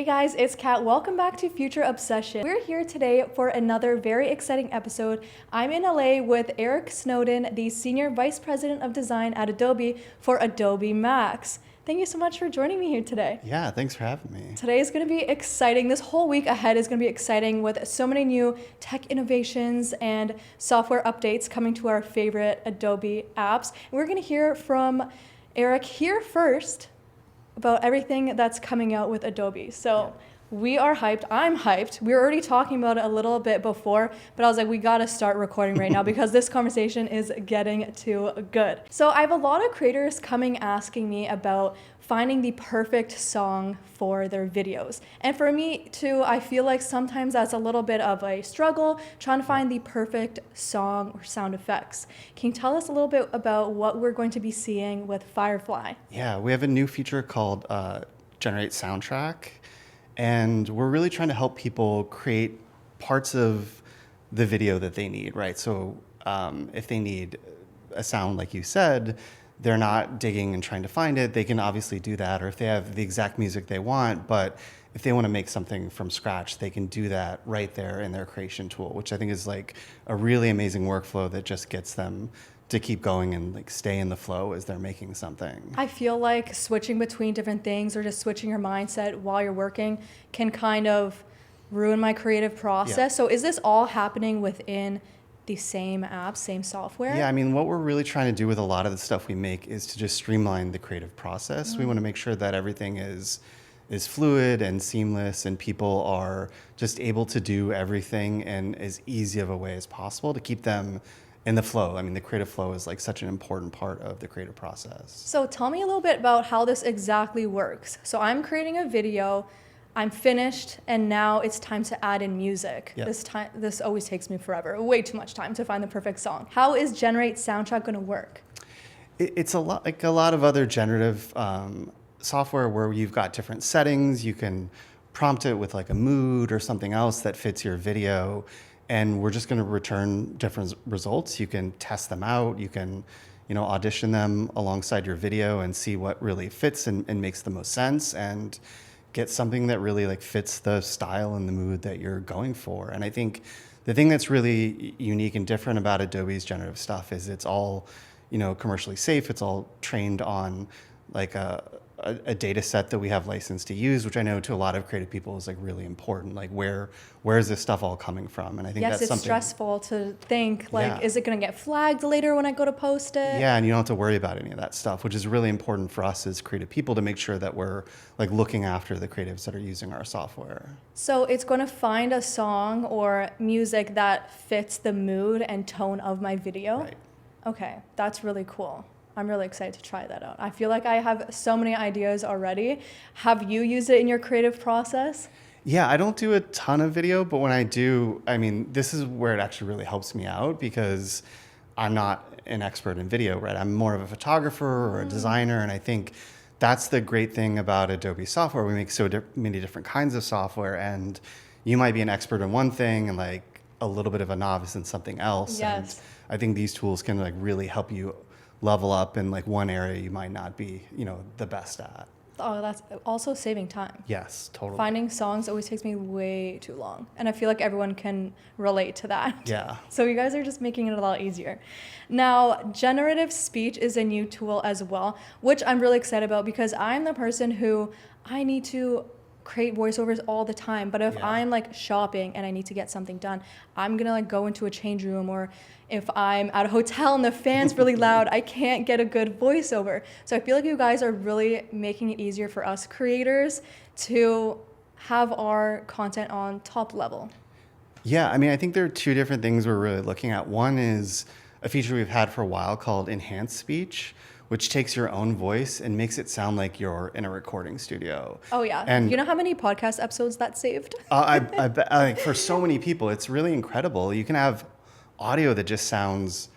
guys, it's Kat. Welcome back to Future Obsession. We're here today for another very exciting episode. I'm in LA with Eric Snowden, the Senior Vice President of Design at Adobe for Adobe MAX. Thank you so much for joining me here today. Yeah, thanks for having me. Today is going to be exciting. This whole week ahead is going to be exciting with so many new tech innovations and software updates coming to our favorite Adobe apps. And we're going to hear from Eric here first about everything that's coming out with Adobe. So we are hyped. I'm hyped. We were already talking about it a little bit before, but I was like, we got to start recording right now because this conversation is getting too good. So I have a lot of creators coming asking me about finding the perfect song for their videos. And for me too, I feel like sometimes that's a little bit of a struggle trying to find the perfect song or sound effects. Can you tell us a little bit about what we're going to be seeing with Firefly? Yeah, we have a new feature called Generate Soundtrack, and we're really trying to help people create parts of the video that they need, right? So if they need a sound, like you said, they're not digging and trying to find it, they can obviously do that. Or if they have the exact music they want, but if they want to make something from scratch, they can do that right there in their creation tool, which I think is like a really amazing workflow that just gets them to keep going and like stay in the flow as they're making something. I feel like switching between different things or just switching your mindset while you're working can kind of ruin my creative process. Yeah. So is this all happening within the same app, same software? Yeah, I mean, what we're really trying to do with a lot of the stuff we make is to just streamline the creative process. We want to make sure that everything is fluid and seamless, and people are just able to do everything in as easy of a way as possible to keep them in the flow. I mean, the creative flow is like such an important part of the creative process. So tell me a little bit about how this exactly works. So I'm creating a video, I'm finished, and now it's time to add in music. Yep. This always takes me forever, way too much time to find the perfect song. How is Generate Soundtrack gonna work? It's a lot like a lot of other generative software where you've got different settings. You can prompt it with like a mood or something else that fits your video, and we're just gonna return different results. You can test them out. You can, audition them alongside your video and see what really fits and makes the most sense, and get something that really like fits the style and the mood that you're going for. And I think the thing that's really unique and different about Adobe's generative stuff is it's all, commercially safe. It's all trained on like a data set that we have licensed to use, which I know to a lot of creative people is like really important. Like where is this stuff all coming from? And I think yes, that's it's something stressful to think like, Yeah. Is it gonna get flagged later when I go to post it? Yeah, and you don't have to worry about any of that stuff, which is really important for us as creative people to make sure that we're like looking after the creatives that are using our software. So it's going to find a song or music that fits the mood and tone of my video? Right. Okay, that's really cool. I'm really excited to try that out. I feel like I have so many ideas already. Have you used it in your creative process? Yeah, I don't do a ton of video, but when I do, I mean, this is where it actually really helps me out because I'm not an expert in video, right? I'm more of a photographer or a designer, and I think that's the great thing about Adobe software. We make so many different kinds of software, and you might be an expert in one thing and like a little bit of a novice in something else. Yes. And I think these tools can like really help you level up in like one area you might not be, the best at. Oh, that's also saving time. Yes, totally. Finding songs always takes me way too long. And I feel like everyone can relate to that. Yeah. So you guys are just making it a lot easier. Now, generative speech is a new tool as well, which I'm really excited about because I'm the person who I need to create voiceovers all the time. But if I'm like shopping and I need to get something done, I'm gonna like go into a change room, or if I'm at a hotel and the fan's really loud, I can't get a good voiceover. So I feel like you guys are really making it easier for us creators to have our content on top level. Yeah, I mean, I think there are two different things we're really looking at. One is a feature we've had for a while called enhanced speech, which takes your own voice and makes it sound like you're in a recording studio. Oh yeah, And you know how many podcast episodes that saved? I bet, like, for so many people, it's really incredible. You can have audio that just sounds,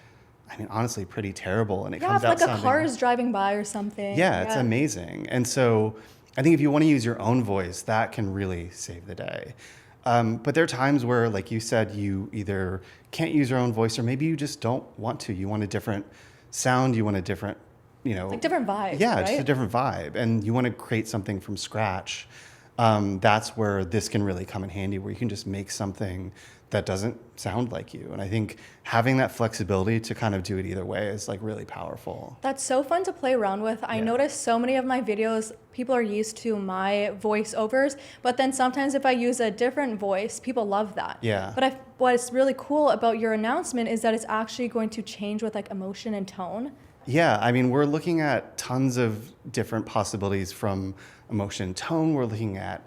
I mean, honestly, pretty terrible, and it Yeah, comes if out like a sounding, car is driving by or something. yeah, it's amazing. And so I think if you want to use your own voice, that can really save the day. But there are times where, like you said, you either can't use your own voice, or maybe you just don't want to. You want a different sound. You want a different, like different vibes. Yeah, right? just a different vibe, and you want to create something from scratch. that's where this can really come in handy, where you can just make something that doesn't sound like you. And I think having that flexibility to kind of do it either way is like really powerful. That's so fun to play around with. I noticed so many of my videos, people are used to my voiceovers, but then sometimes if I use a different voice, people love that. Yeah. But what's really cool about your announcement is that it's actually going to change with like emotion and tone. Yeah, I mean, we're looking at tons of different possibilities from emotion and tone. We're looking at,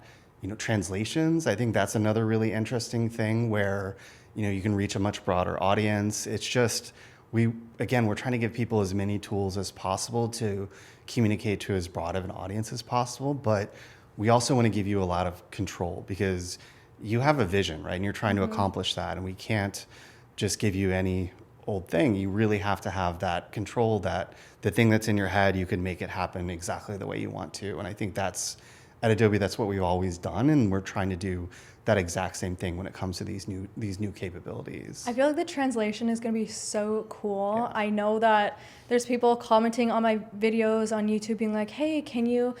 translations. I think that's another really interesting thing where, you can reach a much broader audience. It's just, we're trying to give people as many tools as possible to communicate to as broad of an audience as possible. But we also want to give you a lot of control because you have a vision, right? And you're trying to accomplish that. And we can't just give you any old thing. You really have to have that control, that the thing that's in your head, you can make it happen exactly the way you want to. And I think at Adobe, that's what we've always done. And we're trying to do that exact same thing when it comes to these new capabilities. I feel like the translation is going to be so cool. Yeah. I know that there's people commenting on my videos on YouTube being like, hey, can you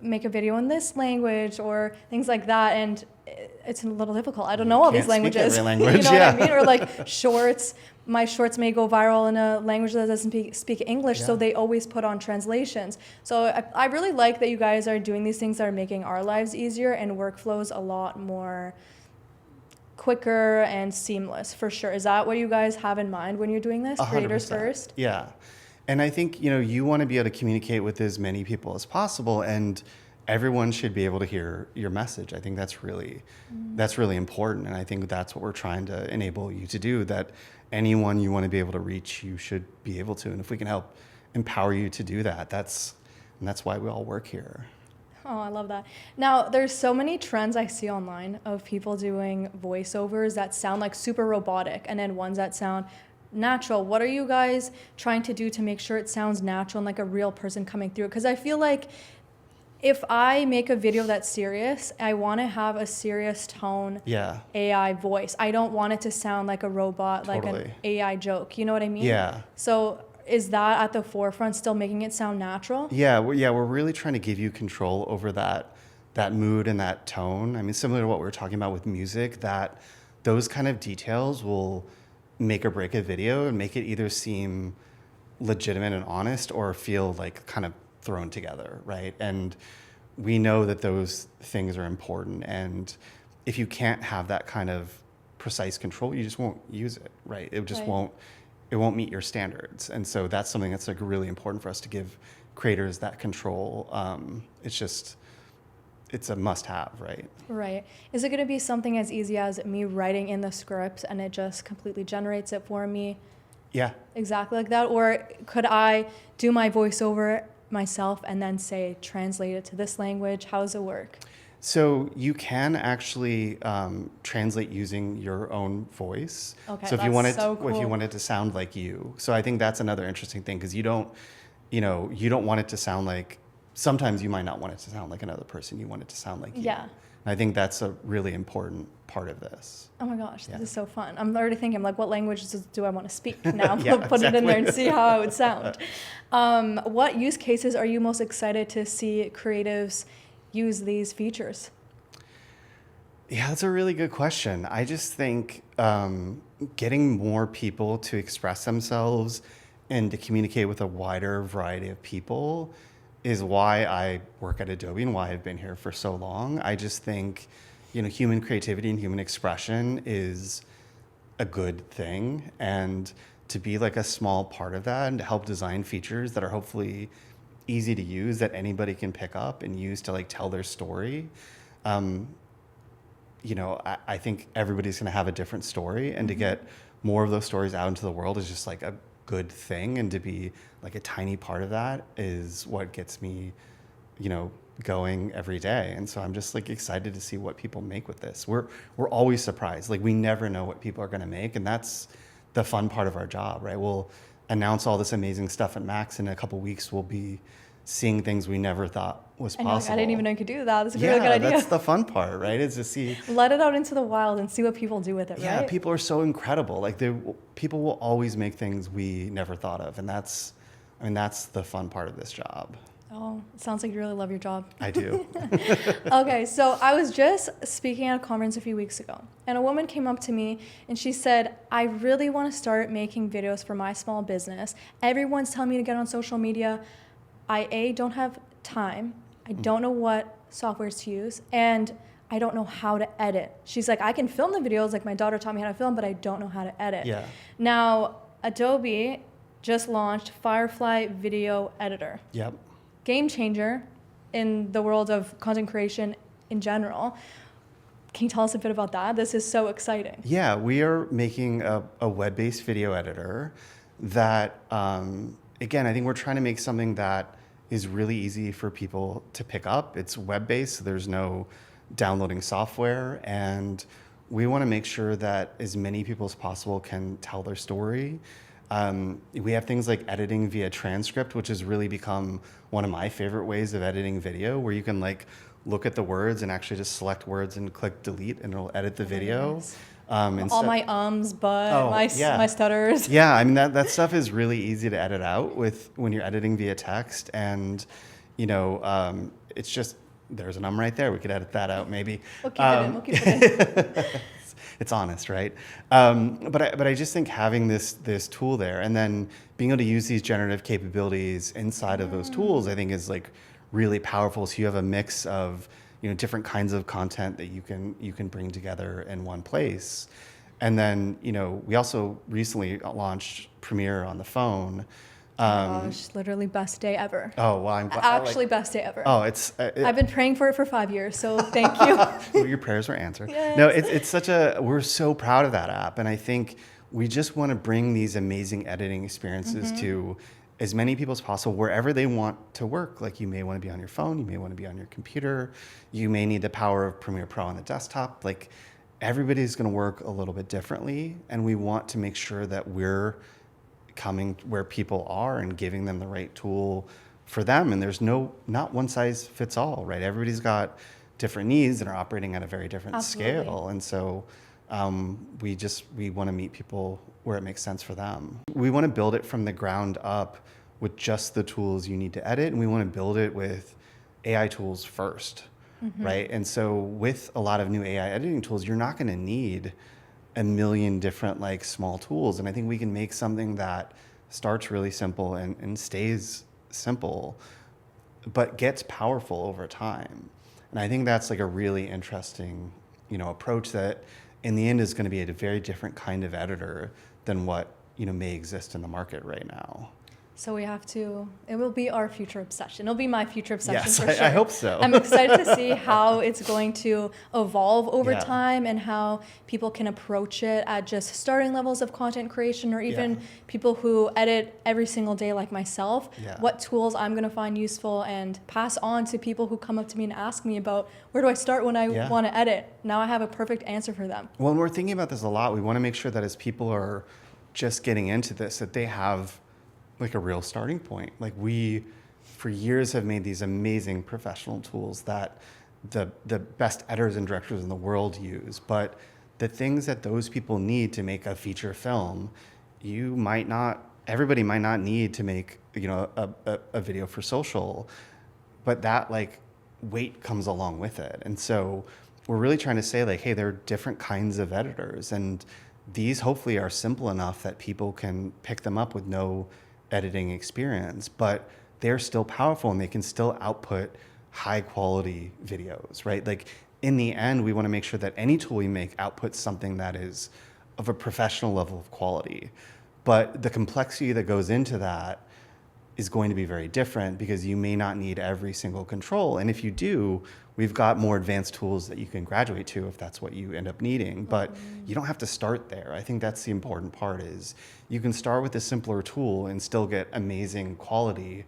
make a video in this language or things like that? And it's a little difficult. I don't know all these languages. Language, you know what I mean? Or like shorts. My shorts may go viral in a language that doesn't speak English, so they always put on translations. So I really like that you guys are doing these things that are making our lives easier and workflows a lot more quicker and seamless, for sure. Is that what you guys have in mind when you're doing this? 100%. Creators first? Yeah. And I think, you want to be able to communicate with as many people as possible, and everyone should be able to hear your message. I think that's really important. And I think that's what we're trying to enable you to do, that anyone you want to be able to reach, you should be able to. And if we can help empower you to do that, that's why we all work here. Oh, I love that. Now, there's so many trends I see online of people doing voiceovers that sound like super robotic and then ones that sound natural. What are you guys trying to do to make sure it sounds natural and like a real person coming through? Because I feel like if I make a video that's serious, I want to have a serious tone AI voice. I don't want it to sound like a robot, Totally. like an AI joke. You know what I mean? Yeah. So is that at the forefront, still making it sound natural? Yeah, we're really trying to give you control over that mood and that tone. I mean, similar to what we were talking about with music, that those kind of details will make or break a video and make it either seem legitimate and honest or feel like kind of thrown together, right? And we know that those things are important. And if you can't have that kind of precise control, you just won't use it, right? It just won't meet your standards. And so that's something that's like really important for us to give creators that control. It's a must-have, right? Right. Is it going to be something as easy as me writing in the script and it just completely generates it for me? Yeah. Exactly like that? Or could I do my voiceover myself and then say, translate it to this language? How does it work? So you can actually translate using your own voice. Okay, so if that's you wanted so cool. if you want it to sound like you. So I think that's another interesting thing, because you don't want it to sound like, sometimes you might not want it to sound like another person. You want it to sound like you. Yeah. And I think that's a really important part of this. Oh my gosh, this is so fun. I'm already thinking, like, what languages do I want to speak now? Yeah, Put it in there and exactly. see how it would sound. What use cases are you most excited to see creatives use these features? Yeah, that's a really good question. I just think getting more people to express themselves and to communicate with a wider variety of people is why I work at Adobe and why I've been here for so long. I just think, human creativity and human expression is a good thing. And to be like a small part of that and to help design features that are hopefully easy to use, that anybody can pick up and use to like tell their story. I think everybody's going to have a different story, and to get more of those stories out into the world is just like a good thing. And to be like a tiny part of that is what gets me, going every day. And so I'm just like excited to see what people make with this. We're always surprised. Like, we never know what people are going to make. And that's the fun part of our job, right? We'll announce all this amazing stuff at Max. In a couple weeks, we'll be seeing things we never thought was possible. I didn't even know you could do that. That's a really good idea. That's the fun part, right? Is to see. Let it out into the wild and see what people do with it, right? Yeah, people are so incredible. Like, people will always make things we never thought of. And that's the fun part of this job. Oh, it sounds like you really love your job. I do. Okay, so I was just speaking at a conference a few weeks ago, and a woman came up to me and she said, I really want to start making videos for my small business. Everyone's telling me to get on social media. I don't have time. I don't know what softwares to use, and I don't know how to edit. She's like, I can film the videos, like my daughter taught me how to film, but I don't know how to edit. Yeah. Now, Adobe just launched Firefly Video Editor. Yep. Game changer in the world of content creation in general. Can you tell us a bit about that? This is so exciting. Yeah, we are making a web-based video editor that, again, I think we're trying to make something that is really easy for people to pick up. It's web-based, so there's no downloading software, and we want to make sure that as many people as possible can tell their story. We have things like editing via transcript, which has really become one of my favorite ways of editing video, where you can like look at the words and actually just select words and click delete and it'll edit the video. All my but, my stutters. Yeah, I mean that stuff is really easy to edit out when you're editing via text, and it's just there's an right there. We could edit that out maybe. We'll keep it in. It's honest, right? But I just think having this tool there, and then being able to use these generative capabilities inside of those tools, I think is like really powerful. So you have a mix of different kinds of content that you can bring together in one place. And then we also recently launched Premiere on the phone. Gosh, literally best day ever. Oh, well, I'm glad. Actually, best day ever. Oh, I've been praying for it for 5 years, so thank you. Well, your prayers were answered. Yes. No, we're so proud of that app. And I think we just want to bring these amazing editing experiences to as many people as possible, wherever they want to work. Like you may want to be on your phone, you may want to be on your computer, you may need the power of Premiere Pro on the desktop. Like everybody's going to work a little bit differently. And we want to make sure that we're coming where people are and giving them the right tool for them. And there's not one size fits all, right? Everybody's got different needs and are operating at a very different scale. And so we want to meet people where it makes sense for them. We want to build it from the ground up with just the tools you need to edit. And we want to build it with AI tools first, right? And so with a lot of new AI editing tools, you're not going to need a million different like small tools. And I think we can make something that starts really simple and stays simple, but gets powerful over time. And I think that's like a really interesting, approach that in the end is going to be a very different kind of editor than what, may exist in the market right now. So it will be our future obsession. It'll be my future obsession Yes, for sure. I hope so. I'm excited to see how it's going to evolve over time and how people can approach it at just starting levels of content creation, or even people who edit every single day like myself, what tools I'm going to find useful and pass on to people who come up to me and ask me about where do I start when I want to edit. Now I have a perfect answer for them. Well, and we're thinking about this a lot. We want to make sure that as people are just getting into this, that they have like a real starting point. Like we, for years, have made these amazing professional tools that the best editors and directors in the world use. But the things that those people need to make a feature film, everybody might not need to make a video for social, but that like weight comes along with it. And so we're really trying to say like, hey, there are different kinds of editors, and these hopefully are simple enough that people can pick them up with no editing experience, but they're still powerful and they can still output high quality videos, right? Like in the end, we want to make sure that any tool we make outputs something that is of a professional level of quality. But the complexity that goes into that is going to be very different, because you may not need every single control. And if you do, we've got more advanced tools that you can graduate to if that's what you end up needing. But you don't have to start there. I think that's the important part, is you can start with a simpler tool and still get amazing quality.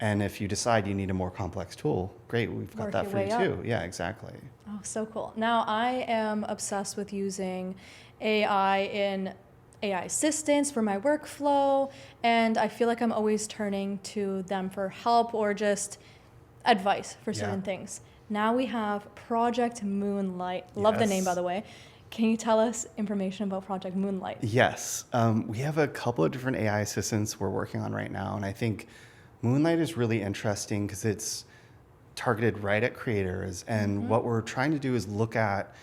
And if you decide you need a more complex tool, great, we've got that for you too. Yeah, exactly. Oh, so cool. Now I am obsessed with using AI assistants for my workflow, and I feel like I'm always turning to them for help or just advice for certain things. Now we have Project Moonlight. Love the name, by the way. Can you tell us information about Project Moonlight? Yes. We have a couple of different AI assistants we're working on right now, and I think Moonlight is really interesting because it's targeted right at creators. And what we're trying to do is look at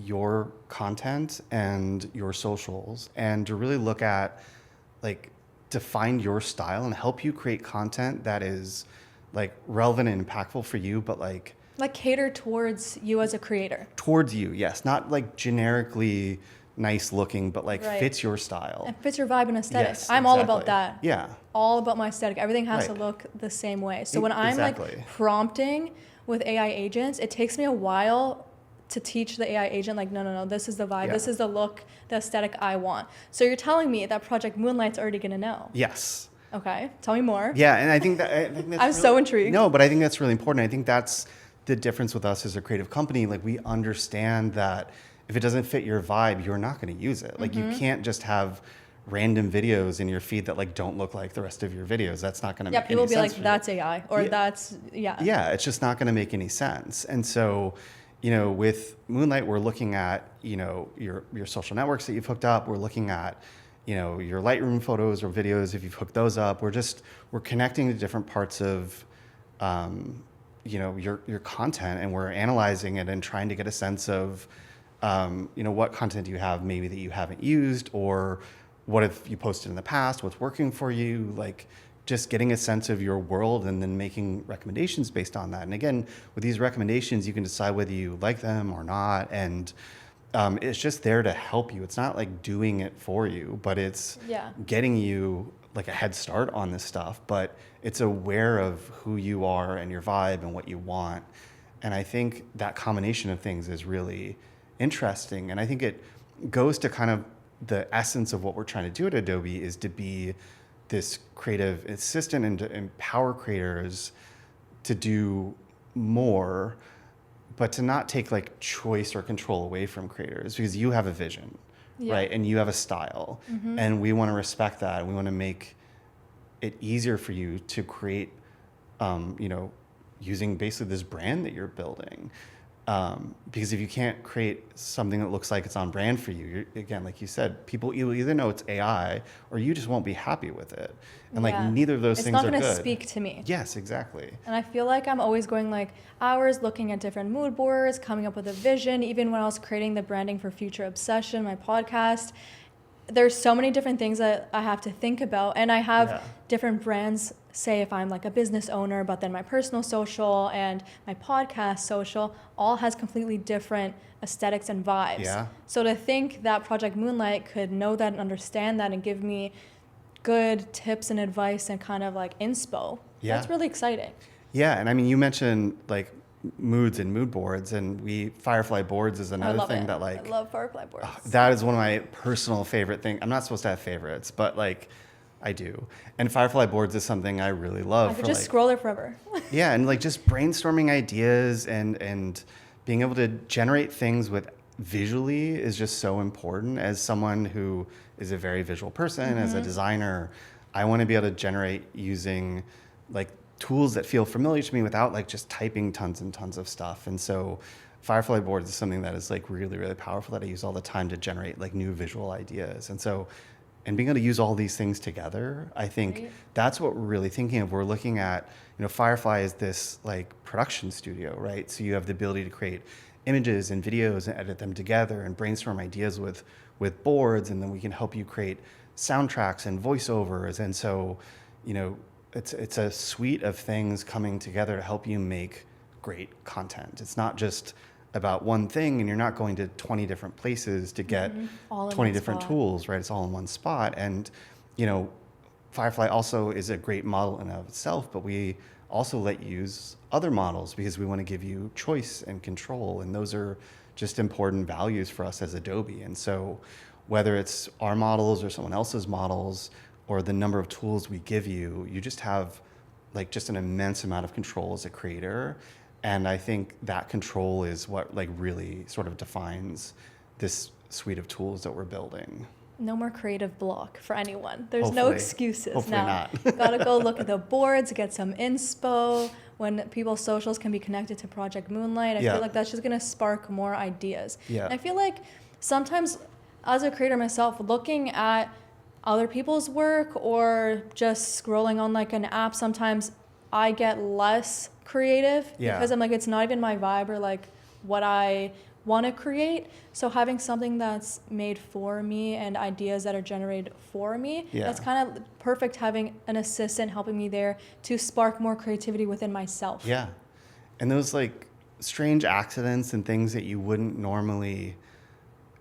your content and your socials and to really look at, like, define your style and help you create content that is like relevant and impactful for you, but like cater towards you as a creator. Towards you, yes. Not like generically nice looking, but like fits your style. And fits your vibe and aesthetic. Yes, I'm all about that. Yeah. All about my aesthetic. Everything has to look the same way. So when I'm like prompting with AI agents, it takes me a while to teach the AI agent, like, no, this is the vibe, this is the look, the aesthetic I want. So you're telling me that Project Moonlight's already gonna know. Yes. Okay, tell me more. Yeah, and I think that's I'm really, so intrigued. No, but I think that's really important. I think that's the difference with us as a creative company. Like, we understand that if it doesn't fit your vibe, you're not going to use it. Like, you can't just have random videos in your feed that like don't look like the rest of your videos. That's not going to make any sense. Yeah, people will be like, that's AI, or that's, Yeah, it's just not going to make any sense. And so, with Moonlight, we're looking at, your social networks that you've hooked up. We're looking at, your Lightroom photos or videos, if you've hooked those up. We're connecting to different parts of, your content, and we're analyzing it and trying to get a sense of, what content do you have maybe that you haven't used, or what have you posted in the past, what's working for you, like just getting a sense of your world and then making recommendations based on that. And again, with these recommendations, you can decide whether you like them or not. And it's just there to help you. It's not like doing it for you, but it's getting you like a head start on this stuff. But it's aware of who you are and your vibe and what you want. And I think that combination of things is really interesting. And I think it goes to kind of the essence of what we're trying to do at Adobe, is to be this creative assistant and to empower creators to do more, but to not take like choice or control away from creators, because you have a vision, right? And you have a style, and we want to respect that. And we want to make it easier for you to create, using basically this brand that you're building. Because if you can't create something that looks like it's on brand for you, again, like you said, people either know it's AI or you just won't be happy with it. And like neither of those things are good. It's not going to speak to me. Yes, exactly. And I feel like I'm always going like hours looking at different mood boards, coming up with a vision. Even when I was creating the branding for Future Obsession, my podcast, there's so many different things that I have to think about. And I have different brands, say if I'm like a business owner, but then my personal social and my podcast social all has completely different aesthetics and vibes. Yeah. So to think that Project Moonlight could know that and understand that and give me good tips and advice and kind of like inspo, that's really exciting. Yeah, and I mean, you mentioned like moods and mood boards, and Firefly boards is another thing that like, I love Firefly boards. That is one of my personal favorite things. I'm not supposed to have favorites, but like I do. And Firefly boards is something I really love. I could just scroll there forever. Yeah, and like just brainstorming ideas and being able to generate things with visually is just so important. As someone who is a very visual person, as a designer, I want to be able to generate using like tools that feel familiar to me without like just typing tons and tons of stuff. And so Firefly boards is something that is like really, really powerful that I use all the time to generate like new visual ideas. And so, and being able to use all these things together, I think that's what we're really thinking of. We're looking at, Firefly is this like production studio, right? So you have the ability to create images and videos and edit them together and brainstorm ideas with boards, and then we can help you create soundtracks and voiceovers. And so, it's a suite of things coming together to help you make great content. It's not just about one thing, and you're not going to 20 different places to get 20 different tools, right? It's all in one spot. And, Firefly also is a great model in and of itself, but we also let you use other models because we want to give you choice and control. And those are just important values for us as Adobe. And so whether it's our models or someone else's models, or the number of tools we give you, you just have like just an immense amount of control as a creator. And I think that control is what like really sort of defines this suite of tools that we're building. No more creative block for anyone. There's Hopefully. No excuses Hopefully now. not. Gotta go look at the boards, get some inspo. When people's socials can be connected to Project Moonlight, I feel like that's just gonna spark more ideas. Yeah. And I feel like sometimes as a creator myself, looking at other people's work or just scrolling on like an app, sometimes I get less creative because I'm like, it's not even my vibe or like what I want to create. So having something that's made for me and ideas that are generated for me, that's kind of perfect, having an assistant helping me there to spark more creativity within myself. Yeah. And those like strange accidents and things that you wouldn't normally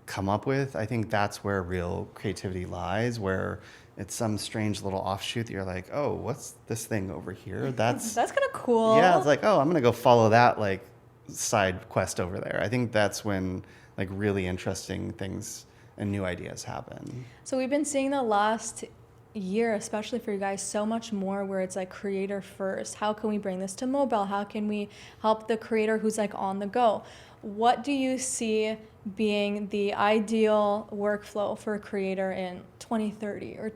come up with, I think that's where real creativity lies, where it's some strange little offshoot that you're like, oh, what's this thing over here? That's kind of cool. Yeah, it's like, oh, I'm going to go follow that like side quest over there. I think that's when like really interesting things and new ideas happen. So we've been seeing the last year, especially for you guys, so much more where it's like creator first. How can we bring this to mobile? How can we help the creator who's like on the go? What do you see being the ideal workflow for a creator in 2030 or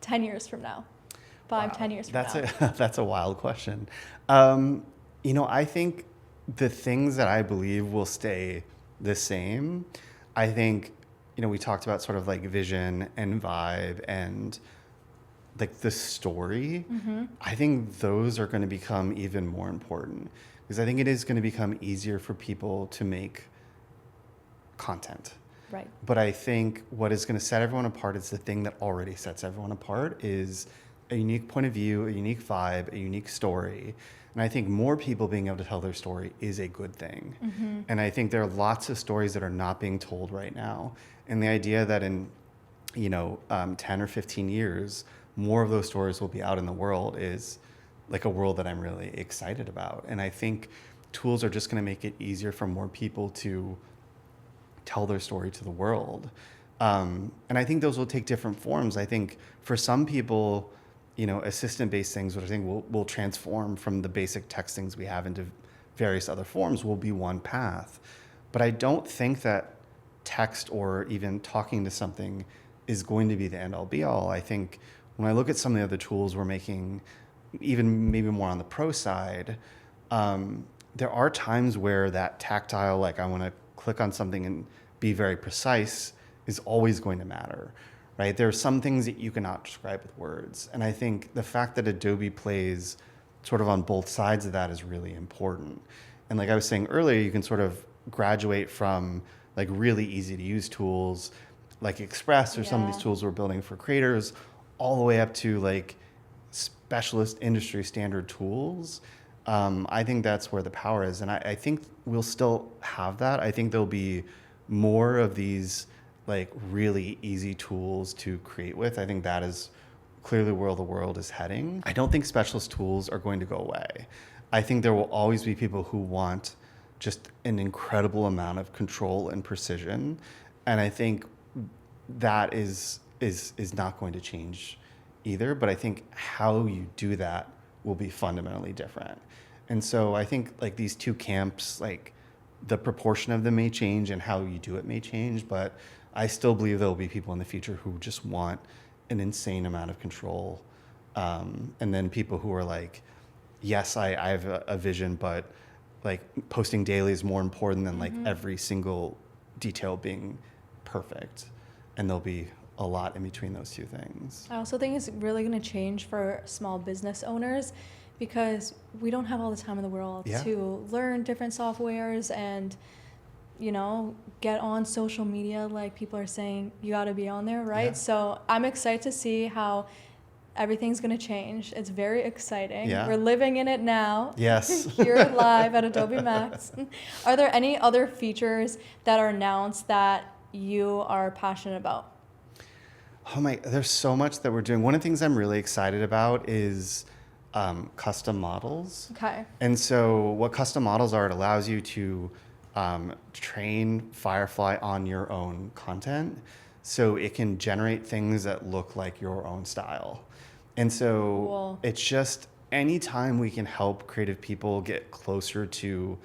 10 years from now? 10 years from now? That's a wild question. I think the things that I believe will stay the same, I think, we talked about sort of like vision and vibe and like the story. I think those are going to become even more important because I think it is going to become easier for people to make content. Right. But I think what is going to set everyone apart is the thing that already sets everyone apart is a unique point of view, a unique vibe, a unique story. And I think more people being able to tell their story is a good thing. And I think there are lots of stories that are not being told right now. And the idea that in, 10 or 15 years, more of those stories will be out in the world is like a world that I'm really excited about. And I think tools are just going to make it easier for more people to tell their story to the world. And I think those will take different forms. I think for some people, assistant-based things, which I think will transform from the basic text things we have into various other forms, will be one path. But I don't think that text or even talking to something is going to be the end-all be-all. I think when I look at some of the other tools we're making, even maybe more on the pro side, there are times where that tactile, like I want to click on something and be very precise, is always going to matter, right? There are some things that you cannot describe with words. And I think the fact that Adobe plays sort of on both sides of that is really important. And like I was saying earlier, you can sort of graduate from like really easy to use tools like Express or some of these tools we're building for creators, all the way up to like specialist industry standard tools. I think that's where the power is. And I think we'll still have that. I think there'll be more of these like really easy tools to create with. I think that is clearly where the world is heading. I don't think specialist tools are going to go away. I think there will always be people who want just an incredible amount of control and precision. And I think that is not going to change either. But I think how you do that will be fundamentally different. And so I think like these two camps, like the proportion of them may change and how you do it may change, but I still believe there will be people in the future who just want an insane amount of control. And then people who are like, yes, I have a vision, but like posting daily is more important than like every single detail being perfect. And there'll be a lot in between those two things. I also think it's really going to change for small business owners because we don't have all the time in the world to learn different softwares and, get on social media like people are saying you got to be on there, right? Yeah. So I'm excited to see how everything's going to change. It's very exciting. Yeah. We're living in it now. Yes. Here live at Adobe MAX. Are there any other features that are announced that you are passionate about? There's so much that we're doing. One of the things I'm really excited about is custom models. Okay. And so what custom models are, it allows you to train Firefly on your own content. So it can generate things that look like your own style. And so It's just anytime we can help creative people get closer to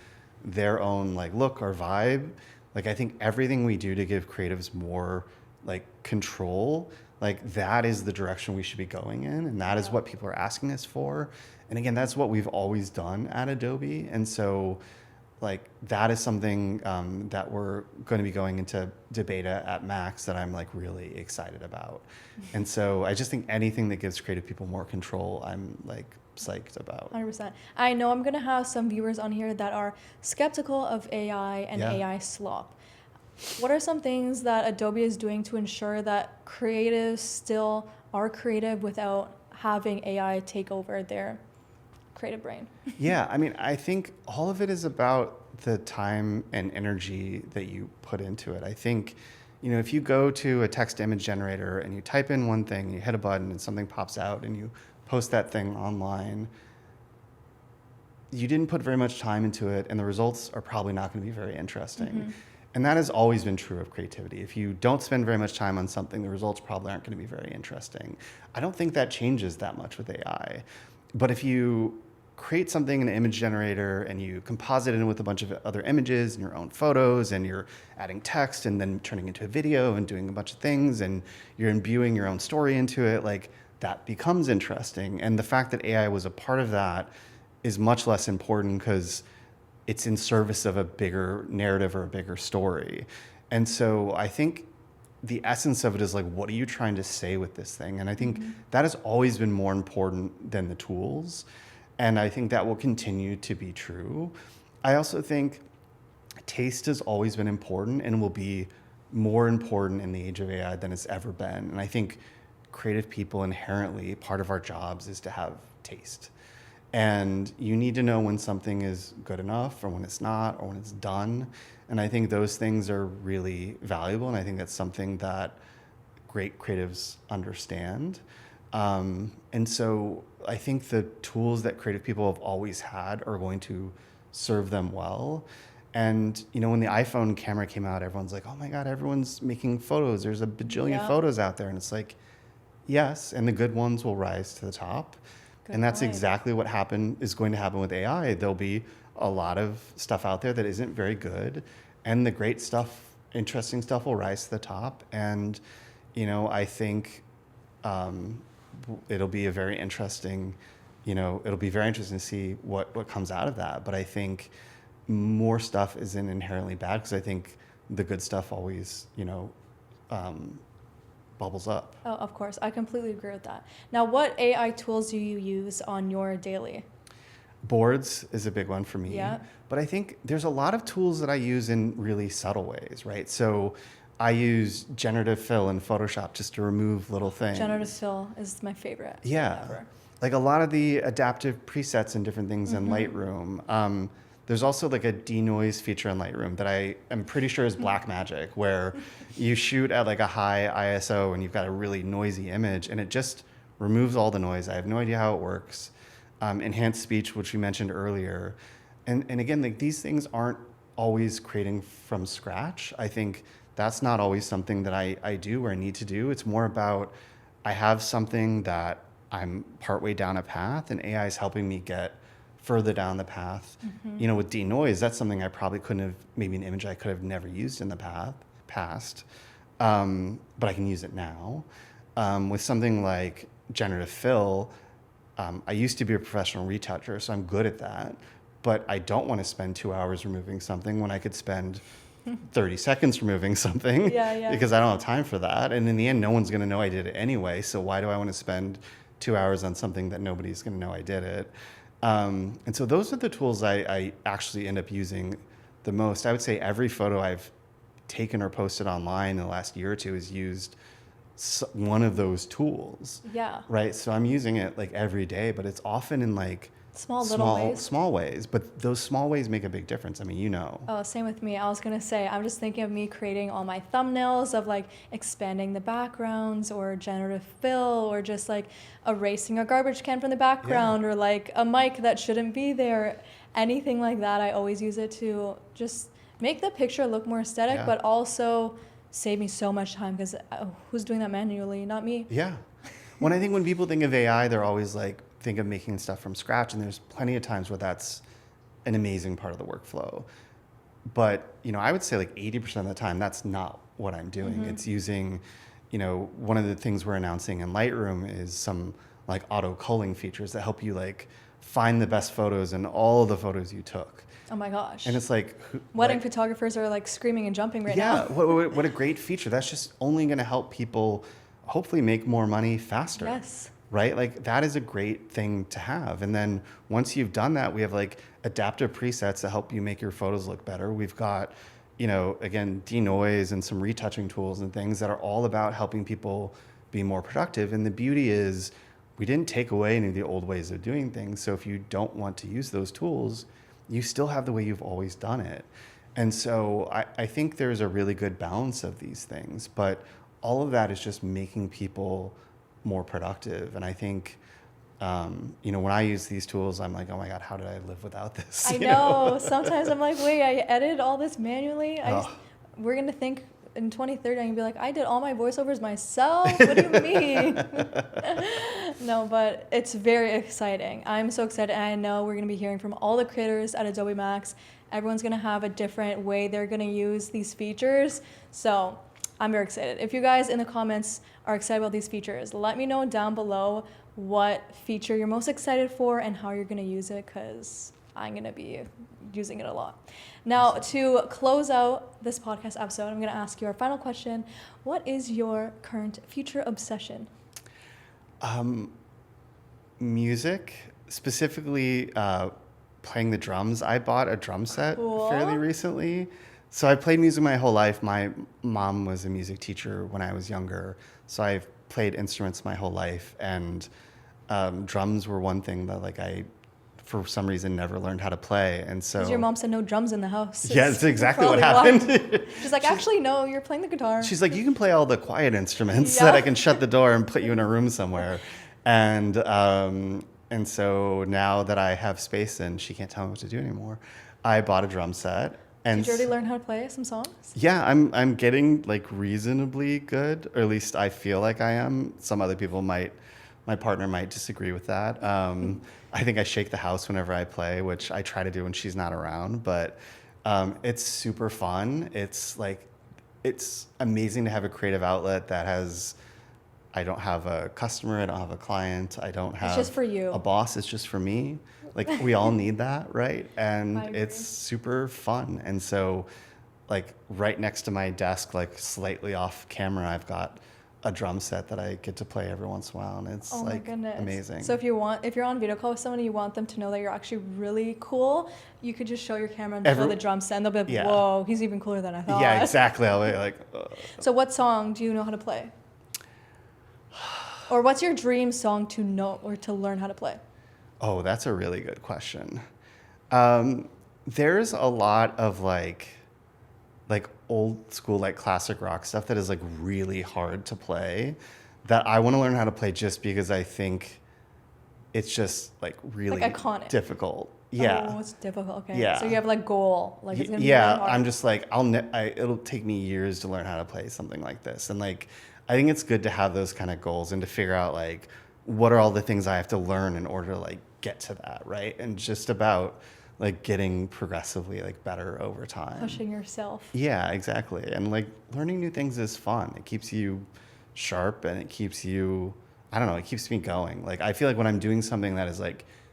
their own like look or vibe, like I think everything we do to give creatives more like control, like that is the direction we should be going in. And that is what people are asking us for. And again, that's what we've always done at Adobe. And so like that is something that we're going to be going into beta at Max that I'm like really excited about. And so I just think anything that gives creative people more control, I'm like psyched about. 100%. I know I'm going to have some viewers on here that are skeptical of AI and Yeah. AI slop. What are some things that Adobe is doing to ensure that creatives still are creative without having AI take over their creative brain? Yeah, I mean, I think all of it is about the time and energy that you put into it. I think, if you go to a text image generator and you type in one thing, you hit a button and something pops out and you post that thing online, you didn't put very much time into it and the results are probably not going to be very interesting. Mm-hmm. And that has always been true of creativity. If you don't spend very much time on something, the results probably aren't going to be very interesting. I don't think that changes that much with AI. But if you create something in an image generator and you composite it in with a bunch of other images and your own photos and you're adding text and then turning into a video and doing a bunch of things and you're imbuing your own story into it, like that becomes interesting. And the fact that AI was a part of that is much less important because it's in service of a bigger narrative or a bigger story. And so I think the essence of it is like, what are you trying to say with this thing? And I think that has always been more important than the tools. And I think that will continue to be true. I also think taste has always been important and will be more important in the age of AI than it's ever been. And I think creative people inherently, part of our jobs is to have taste. And you need to know when something is good enough or when it's not or when it's done. And I think those things are really valuable. And I think that's something that great creatives understand. And so I think the tools that creative people have always had are going to serve them well. And, when the iPhone camera came out, everyone's like, oh my God, everyone's making photos. There's a bajillion photos out there. And it's like, yes, and the good ones will rise to the top. Good and that's point. exactly what is going to happen with AI. There'll be a lot of stuff out there that isn't very good. And the great stuff, interesting stuff will rise to the top. And, I think it'll be very interesting to see what comes out of that. But I think more stuff isn't inherently bad because I think the good stuff always, bubbles up. Oh, of course. I completely agree with that. Now, what AI tools do you use on your daily? Boards is a big one for me. Yeah. But I think there's a lot of tools that I use in really subtle ways, right? So I use generative fill in Photoshop just to remove little things. Generative fill is my favorite. Yeah. Ever. Like a lot of the adaptive presets and different things in Lightroom. There's also like a denoise feature in Lightroom that I am pretty sure is black magic, where you shoot at like a high ISO and you've got a really noisy image and it just removes all the noise. I have no idea how it works. Enhanced speech, which we mentioned earlier. And again, like these things aren't always creating from scratch. I think that's not always something that I do or I need to do. It's more about I have something that I'm partway down a path and AI is helping me get further down the path. With denoise, that's something I probably couldn't have, maybe an image I could have never used in the past, but I can use it now. With something like generative fill, I used to be a professional retoucher, so I'm good at that, but I don't want to spend 2 hours removing something when I could spend 30 seconds removing something because I don't have time for that. And in the end, no one's going to know I did it anyway, so why do I want to spend 2 hours on something that nobody's going to know I did it? And so those are the tools I actually end up using the most. I would say every photo I've taken or posted online in the last year or two has used one of those tools. Yeah. Right. So I'm using it like every day, but it's often in like small ways. But those small ways make a big difference. I mean, Oh, same with me. I was going to say, I'm just thinking of me creating all my thumbnails of like expanding the backgrounds or generative fill or just like erasing a garbage can from the background or like a mic that shouldn't be there. Anything like that. I always use it to just make the picture look more aesthetic, but also save me so much time because who's doing that manually? Not me. Yeah. I think when people think of AI, they're always like, think of making stuff from scratch. And there's plenty of times where that's an amazing part of the workflow. But, I would say like 80% of the time, that's not what I'm doing. It's using, one of the things we're announcing in Lightroom is some like auto culling features that help you like find the best photos in all the photos you took. Oh my gosh. And it's like... Wedding photographers are like screaming and jumping right now. Yeah, what a great feature. That's just only going to help people hopefully make more money faster. Yes. Right? Like that is a great thing to have. And then once you've done that, we have like adaptive presets to help you make your photos look better. We've got, again, denoise and some retouching tools and things that are all about helping people be more productive. And the beauty is we didn't take away any of the old ways of doing things. So if you don't want to use those tools, you still have the way you've always done it. And so I think there's a really good balance of these things, but all of that is just making people more productive. And I think, when I use these tools, I'm like, oh my God, how did I live without this? I know. Sometimes I'm like, wait, I edited all this manually. We're going to think in 2030, I'm going to be like, I did all my voiceovers myself. What do you mean? No, but it's very exciting. I'm so excited. And I know we're going to be hearing from all the creators at Adobe MAX. Everyone's going to have a different way they're going to use these features. So I'm very excited. If you guys in the comments are excited about these features, let me know down below what feature you're most excited for and how you're going to use it, because I'm going to be using it a lot. Now, to close out this podcast episode, I'm going to ask you our final question. What is your current future obsession? Music, specifically playing the drums. I bought a drum set fairly recently. So I played music my whole life. My mom was a music teacher when I was younger. So I've played instruments my whole life. And drums were one thing that I, for some reason, never learned how to play. And so... Because your mom said no drums in the house. Yeah, that's exactly what happened. She's like, actually, no, you're playing the guitar. She's like, you can play all the quiet instruments so that I can shut the door and put you in a room somewhere. And so now that I have space and she can't tell me what to do anymore, I bought a drum set. And did you already learn how to play some songs? Yeah, I'm getting reasonably good, or at least I feel like I am. Some other people my partner might disagree with that. I think I shake the house whenever I play, which I try to do when she's not around, but it's super fun. It's amazing to have a creative outlet that has, I don't have a customer, I don't have a client, I don't have it's just for you. A boss, it's just for me. We all need that, right? And it's super fun. And so right next to my desk, slightly off camera, I've got a drum set that I get to play every once in a while, and it's amazing. So if you're on video call with someone and you want them to know that you're actually really cool, you could just show your camera and show the drum set, and they'll be like, whoa, he's even cooler than I thought. Yeah, exactly. I'll be like, So what song do you know how to play? Or what's your dream song to know or to learn how to play? Oh, that's a really good question. There's a lot of old school classic rock stuff that is really hard to play that I want to learn how to play just because I think it's just really iconic. Difficult. Yeah. Oh, it's difficult. Okay. Yeah. So you have goal. It's gonna be yeah. really hard. I'm just it'll take me years to learn how to play something like this. And I think it's good to have those kind of goals and to figure out what are all the things I have to learn in order to get to that. Right. And just about getting progressively better over time. Pushing yourself. Yeah, exactly. And learning new things is fun. It keeps you sharp and it keeps you, I don't know, it keeps me going. I feel when I'm doing something that is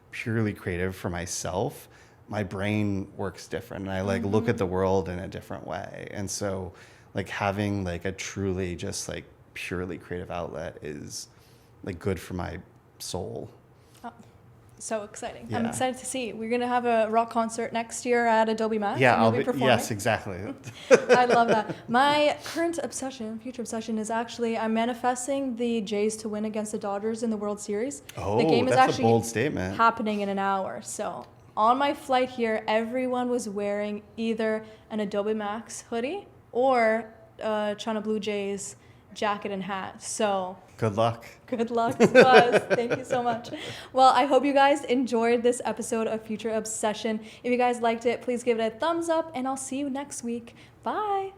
purely creative for myself, my brain works different and I look at the world in a different way. And so having a truly just purely creative outlet is good for my soul. Oh. So exciting. Yeah. I'm excited to see. We're going to have a rock concert next year at Adobe MAX. Yeah, I'll be performing. Yes, exactly. I love that. My current future obsession is actually I'm manifesting the Jays to win against the Dodgers in the World Series. Oh, the game is that's actually a bold statement. happening in an hour. So on my flight here, everyone was wearing either an Adobe MAX hoodie or Toronto Blue Jays jacket and hat. So good luck. Good luck to us. Thank you so much. Well, I hope you guys enjoyed this episode of Future Obsession. If you guys liked it, please give it a thumbs up, and I'll see you next week. Bye.